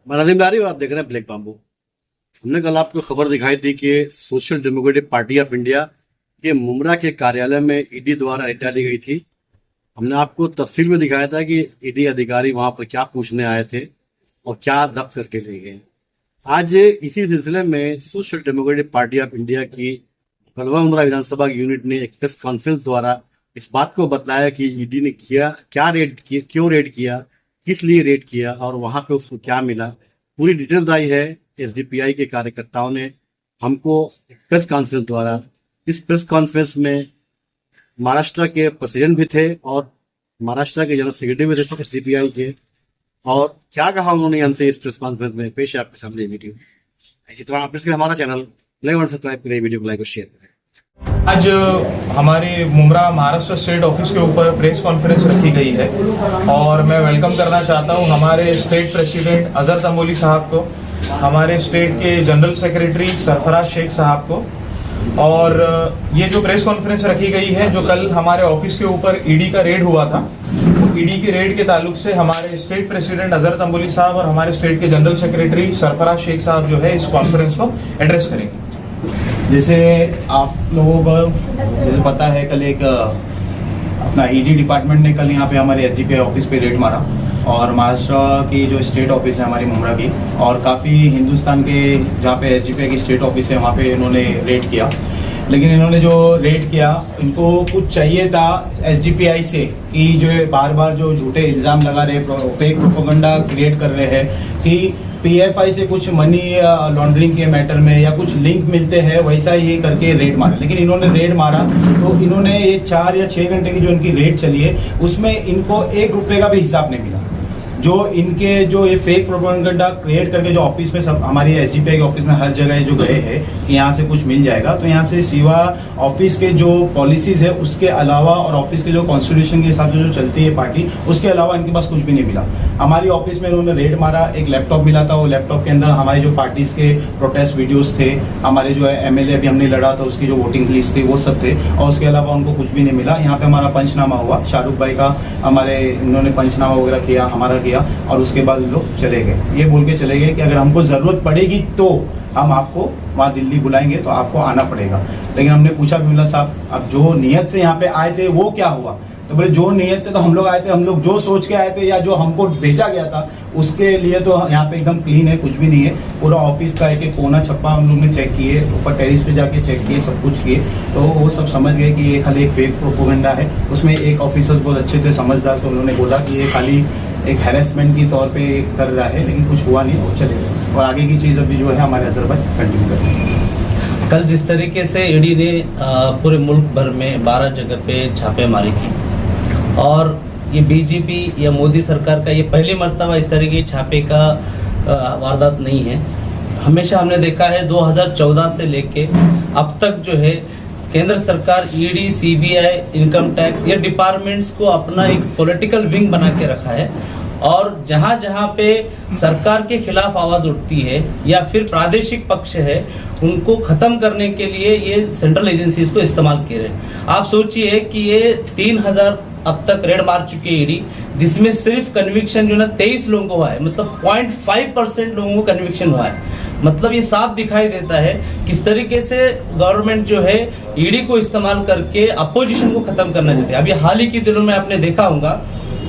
मैं नदीम लारी और आप देख रहे हैं ब्लैक बाम्बू। हमने कल आपको खबर दिखाई थी कि social democratic party of India के मुमरा के कार्यालय में ईडी द्वारा रेड डाली गई थी। हमने आपको तफसील में दिखाया था कि ईडी अधिकारी वहां पर क्या पूछने आए थे और क्या जब्त करके ले गए। आज इसी सिलसिले में social democratic party of India की कलवा मुमरा विधानसभा यूनिट ने एक प्रेस कॉन्फ्रेंस द्वारा इस बात को बताया कि ईडी ने क्या रेड किया, क्यों रेड किया, किस लिए रेड किया और वहां पे उसको क्या मिला। पूरी डिटेल आई है। एसडीपीआई के कार्यकर्ताओं ने हमको प्रेस कॉन्फ्रेंस द्वारा, इस प्रेस कॉन्फ्रेंस में महाराष्ट्र के प्रेसिडेंट भी थे और महाराष्ट्र के जनरल सेक्रेटरी भी थे एसडीपीआई के, और क्या कहा उन्होंने हमसे इस प्रेस कॉन्फ्रेंस में, पेश है आपके सामने वीडियो। इसी तरह आप हमारा चैनल लाइक और सब्सक्राइब करें, वीडियो को लाइक और शेयर करें। आज हमारे मुमरा महाराष्ट्र स्टेट ऑफिस के ऊपर प्रेस कॉन्फ्रेंस रखी गई है और मैं वेलकम करना चाहता हूं हमारे स्टेट प्रेसिडेंट अजहर तंबोली साहब को, हमारे स्टेट के जनरल सेक्रेटरी सरफराज शेख साहब को। और ये जो प्रेस कॉन्फ्रेंस रखी गई है, जो कल हमारे ऑफिस के ऊपर ईडी का रेड हुआ था, ईडी के रेड के ताल्लुक से हमारे स्टेट प्रेसिडेंट अजहर तंबोली साहब और हमारे स्टेट के जनरल सेक्रेटरी सरफराज शेख साहब जो है इस कॉन्फ्रेंस को एड्रेस करेंगे। जैसे आप लोगों को जैसे पता है, कल एक अपना ईडी डिपार्टमेंट ने कल यहाँ पे हमारे एसडीपीआई ऑफिस पे रेड मारा और महाराष्ट्र की जो स्टेट ऑफिस है हमारी मुमरा की, और काफ़ी हिंदुस्तान के जहाँ पे एसडीपीआई की स्टेट ऑफिस है वहाँ पे इन्होंने रेड किया। लेकिन इन्होंने जो रेड किया, इनको कुछ चाहिए था एसडीपीआई से कि जो बार बार जो झूठे इल्ज़ाम लगा रहे, फेक प्रोपेगेंडा क्रिएट कर रहे हैं कि पीएफआई से कुछ मनी लॉन्ड्रिंग के मैटर में या कुछ लिंक मिलते हैं, वैसा ये करके रेड मारा। लेकिन इन्होंने रेड मारा तो इन्होंने ये 4 या 6 घंटे की जो इनकी रेड चली है उसमें इनको 1 रुपये का भी हिसाब नहीं मिला। जो इनके जो ये फेक प्रोपेगेंडा क्रिएट करके जो ऑफिस में सब हमारी एसडीपीआई के ऑफिस में हर जगह जो गए हैं कि यहाँ से कुछ मिल जाएगा, तो यहाँ से सिवा ऑफिस के जो पॉलिसीज है उसके अलावा और ऑफिस के जो कॉन्स्टिट्यूशन के हिसाब से जो चलती है पार्टी, उसके अलावा इनके पास कुछ भी नहीं मिला। हमारी ऑफिस में इन्होंने रेड मारा, एक लैपटॉप मिला था, वो लैपटॉप के अंदर हमारे जो पार्टीज के प्रोटेस्ट वीडियोस थे, हमारे जो एमएलए अभी हमने लड़ा था उसकी जो वोटिंग लिस्ट थी वो सब थे, और उसके अलावा उनको कुछ भी नहीं मिला। यहाँ पे हमारा पंचनामा हुआ, शाहरुख भाई का हमारे इन्होंने पंचनामा वगैरह किया, हमारा किया, और उसके बाद लोग चले गए। ये बोल के चले गए कि अगर हमको ज़रूरत पड़ेगी तो हम आपको वहाँ दिल्ली बुलाएंगे, तो आपको आना पड़ेगा। लेकिन हमने पूछा बिमला साहब, अब जो नियत से यहाँ पे आए थे वो क्या हुआ? तो बोले जो नियत से तो हम लोग आए थे, हम लोग जो सोच के आए थे या जो हमको भेजा गया था उसके लिए तो यहाँ पे एकदम क्लीन है, कुछ भी नहीं है। पूरा ऑफिस का एक कोना छप्पा हम लोग ने चेक किए, ऊपर टेरिस पे जाके चेक किए, सब कुछ किए, तो वो सब समझ गए कि ये खाली एक फेक प्रोपेगेंडा है। उसमें एक ऑफिसर्स बहुत अच्छे थे, समझदार, तो उन्होंने बोला कि ये खाली एक हैरेसमेंट की तौर पे कर रहा है, लेकिन कुछ हुआ नहीं, वो चले गए। और आगे की चीज़ अभी जो है हमारे अजहर भाई कंटिन्यू कर रहे हैं। कल जिस तरीके से ईडी ने पूरे मुल्क भर में 12 जगह पे छापेमारी की, और ये बीजेपी या मोदी सरकार का ये पहली मर्तबा इस तरह के छापे का वारदात नहीं है। हमेशा हमने देखा है 2014 से लेके अब तक जो है केंद्र सरकार ईडी, सीबीआई, इनकम टैक्स या डिपार्टमेंट्स को अपना एक पॉलिटिकल विंग बना के रखा है, और जहां जहां पे सरकार के खिलाफ आवाज उठती है या फिर प्रादेशिक पक्ष है, उनको खत्म करने के लिए ये सेंट्रल एजेंसीज को इस्तेमाल किए रहे। आप सोचिए कि ये 3000 अब तक रेड मार चुके ईडी, जिसमें सिर्फ कन्विक्शन जो ना 23 लोगों को हुआ है, मतलब 0.5% लोगों को कन्विक्शन हुआ है। मतलब ये साफ दिखाई देता है किस तरीके से गवर्नमेंट जो है ईडी को इस्तेमाल करके अपोजिशन को खत्म करना चाहती है। अभी हाल ही के दिनों में आपने देखा होगा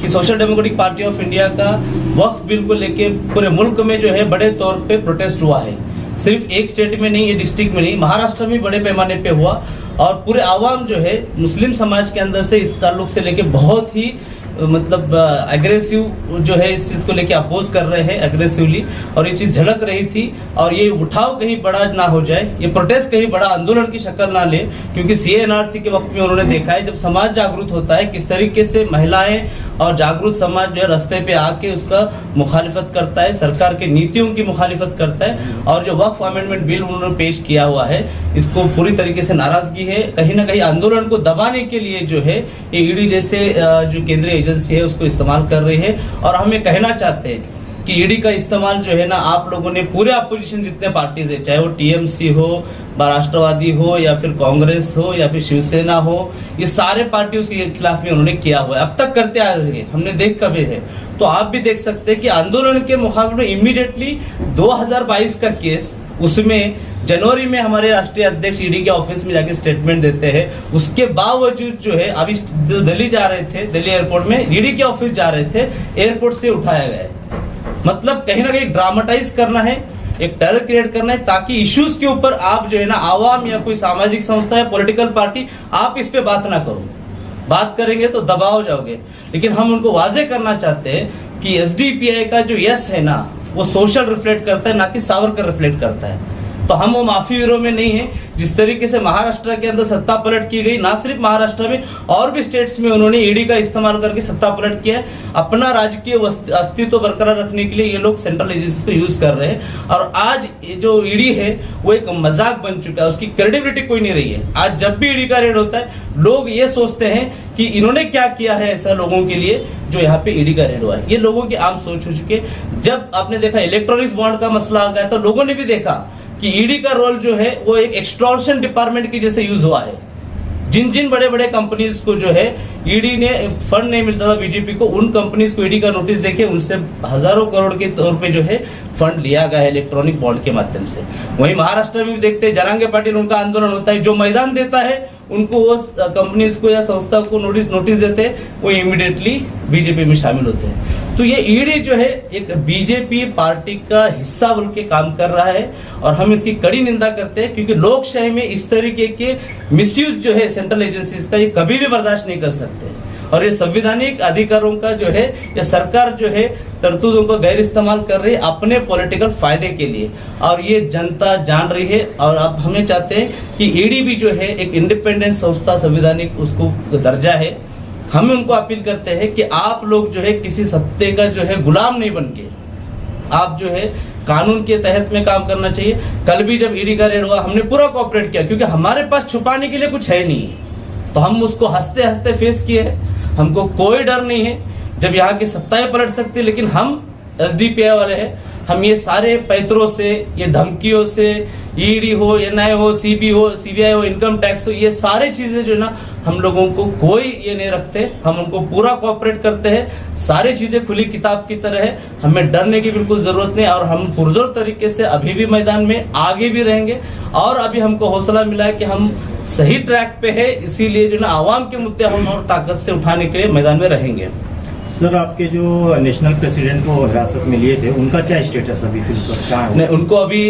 कि social democratic party of India का वक्फ बिल को लेके पूरे मुल्क में जो है बड़े तौर पे प्रोटेस्ट हुआ है। सिर्फ एक स्टेट में नहीं, ये डिस्ट्रिक्ट में नहीं, महाराष्ट्र में बड़े पैमाने पे हुआ, और पूरे आवाम जो है मुस्लिम समाज के अंदर से इस ताल्लुक से लेके बहुत ही मतलब एग्रेसिव जो है इस चीज को लेके अपोज कर रहे हैं एग्रेसिवली, और ये चीज झलक रही थी। और ये उठाव कहीं बड़ा ना हो जाए, ये प्रोटेस्ट कहीं बड़ा आंदोलन की शक्ल ना ले, क्योंकि सीएनआरसी के वक्त में उन्होंने देखा है जब समाज जागरूक होता है किस तरीके से महिलाएं और जागरूक समाज जो है रास्ते पे आके उसका मुखालिफत करता है, सरकार के नीतियों की मुखालिफत करता है। और जो वक्फ अमेंडमेंट बिल उन्होंने पेश किया हुआ है, इसको पूरी तरीके से नाराजगी है। कहीं ना कहीं आंदोलन को दबाने के लिए जो है ये ईडी जैसे जो केंद्रीय एजेंसी है उसको इस्तेमाल कर रही है। और हम ये कहना चाहते हैं कि ईडी का इस्तेमाल जो है ना आप लोगों ने पूरे अपोजिशन जितने पार्टीज है, चाहे वो टीएमसी हो, राष्ट्रवादी हो, या फिर कांग्रेस हो, या फिर शिवसेना हो, ये सारे पार्टियों के खिलाफ में उन्होंने किया हुआ है, अब तक करते आ रहे हैं, हमने देख कभी है। तो आप भी देख सकते हैं कि आंदोलन के मुकाबले में इमीडिएटली 2022 का केस, उसमें जनवरी में हमारे राष्ट्रीय अध्यक्ष ईडी के ऑफिस में जाके स्टेटमेंट देते हैं, उसके बावजूद जो है अभी दिल्ली जा रहे थे, दिल्ली एयरपोर्ट में ईडी के ऑफिस जा रहे थे, एयरपोर्ट से उठाया गया है। मतलब कहीं ना कहीं ड्रामेटाइज करना है, एक टेरर क्रिएट करना है, ताकि इश्यूज के ऊपर आप जो है ना आवाम या कोई सामाजिक संस्था या पॉलिटिकल पार्टी आप इस पे बात ना करो, बात करेंगे तो दबाव जाओगे। लेकिन हम उनको वाजे करना चाहते हैं कि एसडीपीआई का जो यस है ना वो सोशल रिफ्लेक्ट करता है, ना कि सावरकर रिफ्लेक्ट करता है। तो हम वो माफी विरोध में नहीं है। जिस तरीके से महाराष्ट्र के अंदर सत्ता पलट की गई, ना सिर्फ महाराष्ट्र में और भी स्टेट्स में उन्होंने ईडी का इस्तेमाल करके सत्ता पलट किया है, अपना राजकीय अस्तित्व बरकरार रखने के लिए ये लोग सेंट्रल एजेंसी को यूज कर रहे हैं। और आज जो ईडी है वो एक मजाक बन चुका है, उसकी क्रेडिबिलिटी कोई नहीं रही है। आज जब भी ईडी का रेड होता है लोग ये सोचते हैं कि इन्होंने क्या किया है ऐसा लोगों के लिए जो यहाँ पे ईडी का रेड हुआ है। ये लोगों की आम सोच हो चुकी है। जब आपने देखा इलेक्ट्रॉनिक्स बॉन्ड का मसला आ गया तो लोगों ने भी देखा कि ईडी का रोल जो है वो एक एक्सटॉर्शन डिपार्टमेंट की जैसे यूज हुआ है। जिन जिन बड़े बड़े कंपनीज को जो है ईडी ने फंड नहीं मिलता था बीजेपी को, उन कंपनीज को ईडी का नोटिस देके उनसे हजारों करोड़ के तौर पे जो है फंड लिया गया है इलेक्ट्रॉनिक बॉन्ड के माध्यम से। वहीं महाराष्ट्र में भी देखते हैं जरांगे पाटिल, उनका आंदोलन होता है, जो मैदान देता है उनको वो कंपनीज को या संस्था को नोटिस देते हैं, वो इमीडिएटली बीजेपी में शामिल होते हैं। तो ये ईडी जो है एक बीजेपी पार्टी का हिस्सा बोल के काम कर रहा है और हम इसकी कड़ी निंदा करते हैं, क्योंकि लोकशाही में इस तरीके के मिसयूज जो है सेंट्रल एजेंसीज का ये कभी भी बर्दाश्त नहीं कर सकते। और ये संवैधानिक अधिकारों का जो है ये सरकार जो है तरतूदों का गैर इस्तेमाल कर रही है अपने पॉलिटिकल फायदे के लिए, और ये जनता जान रही है। और अब हमें चाहते हैं कि ईडी भी जो है एक इंडिपेंडेंट संस्था, संवैधानिक उसको दर्जा है। हम उनको अपील करते हैं कि आप लोग जो है किसी सत्ते का जो है गुलाम नहीं बन के आप जो है कानून के तहत में काम करना चाहिए। कल भी जब ईडी का रेड हुआ हमने पूरा कोऑपरेट किया, क्योंकि हमारे पास छुपाने के लिए कुछ है नहीं, तो हम उसको हंसते हंसते फेस किए हैं। हमको कोई डर नहीं है, जब यहाँ की सत्ताएं पलट सकती, लेकिन हम एसडीपीआई वाले हैं, हम ये सारे पैतरों से, ये धमकियों से, ईडी हो, एनआई हो, सीबीआई हो, इनकम टैक्स हो, ये सारे चीजें जो है ना हम लोगों को कोई ये नहीं रखते, हम उनको पूरा कोऑपरेट करते हैं। सारी चीजें खुली किताब की तरह है, हमें डरने की बिल्कुल जरूरत नहीं। और हम पुरजोर तरीके से अभी भी मैदान में आगे भी रहेंगे, और अभी हमको हौसला मिला है कि हम सही ट्रैक पे है, इसीलिए जो ना आवाम के मुद्दे हम और ताकत से उठाने के लिए मैदान में रहेंगे। सर, आपके जो नेशनल प्रेसिडेंट को हिरासत में लिए थे उनका क्या स्टेटस अभी फिर क्या है? नहीं, उनको अभी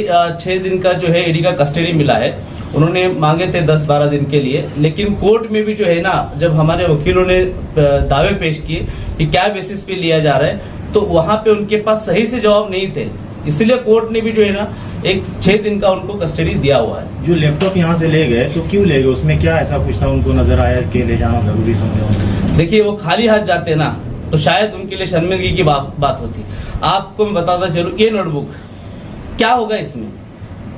6 दिन का जो है ईडी का कस्टडी मिला है। उन्होंने मांगे थे 10-12 दिन के लिए, लेकिन कोर्ट में भी जो है ना, जब हमारे वकीलों ने दावे पेश किए कि क्या बेसिस पे लिया जा रहा है, तो वहां पे उनके पास सही से जवाब नहीं थे, इसलिए कोर्ट ने भी जो है ना एक 6 दिन का उनको कस्टडी दिया हुआ है। जो लैपटॉप यहाँ से ले गए तो क्यों ले गए? उसमें क्या ऐसा कुछ था उनको नजर आया कि ले जाना जरूरी समझा? देखिए, वो खाली हाथ जाते ना तो शायद उनके लिए शर्मिंदगी की बात होती। आपको मैं बताता चलूं, ये नोटबुक क्या होगा इसमें,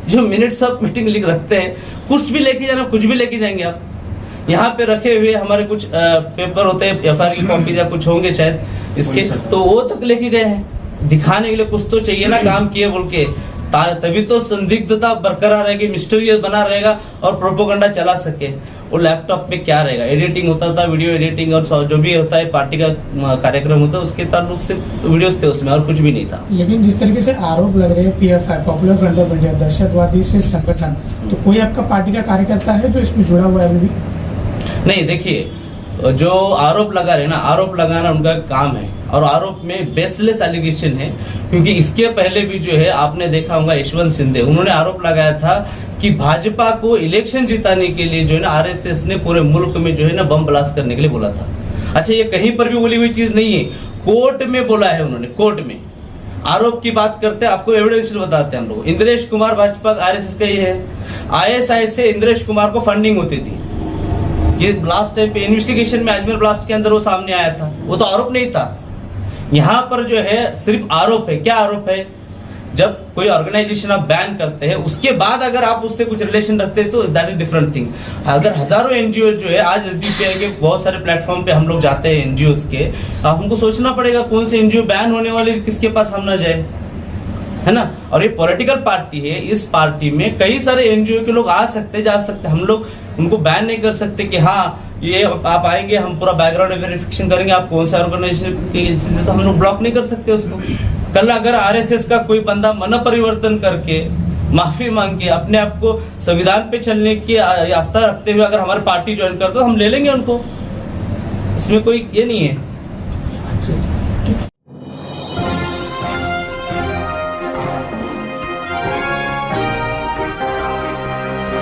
जो मिनट्स ऑफ मीटिंग लिख रखते हैं, कुछ भी लेके जाना, कुछ भी लेके जाएंगे आप। यहाँ पे रखे हुए हमारे कुछ पेपर होते हैं, एफआईआर की कॉपी या कुछ होंगे शायद इसके, तो वो तक लेके गए हैं। दिखाने के लिए कुछ तो चाहिए ना, काम किए बोल के, तभी तो संदिग्धता बरकरार रहेगी, मिस्टीरियस बना रहेगा और प्रोपोगंडा चला सके। वो लैपटॉप में क्या रहेगा, एडिटिंग होता था, वीडियो एडिटिंग और जो भी होता है पार्टी का कार्यक्रम होता है उसके ताल्लुक से वीडियोस थे उसमें, और कुछ भी नहीं था। लेकिन जिस तरीके से आरोप लग रहे हैं PFI, popular front of India, दहशतवादी से संगठन, तो कोई आपका पार्टी का कार्यकर्ता है जो इसमें जुड़ा हुआ है अभी भी? नहीं, देखिए, जो आरोप लगा रहे ना, आरोप लगाना उनका काम है, और आरोप में बेसलेस एलिगेशन है। क्योंकि इसके पहले भी जो है आपने देखा होगा यशवंत सिंधे, उन्होंने आरोप लगाया था कि भाजपा को इलेक्शन जिताने के लिए जो है ना आरएसएस ने पूरे मुल्क में जो है ना बम ब्लास्ट करने के लिए बोला था। अच्छा, ये कहीं पर भी बोली हुई चीज नहीं है, कोर्ट में बोला है उन्होंने, कोर्ट में। आरोप की बात करते हैं, आपको एविडेंस बताते हैं हम लोग। इंद्रेश कुमार भाजपा आरएसएस का ये है, आईएसआई से इंद्रेश कुमार को फंडिंग होती थी। ये लास्ट टाइम पे इन्वेस्टिगेशन में अजमेर ब्लास्ट के अंदर वो सामने आया था, वो तो आरोप नहीं था। यहाँ पर जो है सिर्फ आरोप है। क्या आरोप है जब कोई ऑर्गेनाइजेशन आप बैन करते हैं उसके बाद अगर आप उससे कुछ रिलेशन रखते हैं तो दैट इज डिफरेंट थिंग। अगर हजारों एनजीओ जो है आज एसडीपीआई के बहुत सारे प्लेटफॉर्म पे हम लोग जाते हैं एनजीओ के, हमको सोचना पड़ेगा कौन से एनजीओ बैन होने वाले किसके पास हम ना जाए, है ना। और ये पॉलिटिकल पार्टी है, इस पार्टी में कई सारे एनजीओ के लोग आ सकते जा सकते, हम लोग उनको बैन नहीं कर सकते कि हाँ ये आप आएंगे हम पूरा बैकग्राउंड वेरिफिकेशन करेंगे आप कौन सा ऑर्गेनाइजेशन के, तो हम लोग ब्लॉक नहीं कर सकते उसको। कल अगर आरएसएस का कोई बंदा मन परिवर्तन करके माफी मांग के अपने आप को संविधान पे चलने की आस्था रखते हुए अगर हमारी पार्टी ज्वाइन करते तो हम ले लेंगे उनको, इसमें कोई ये नहीं है।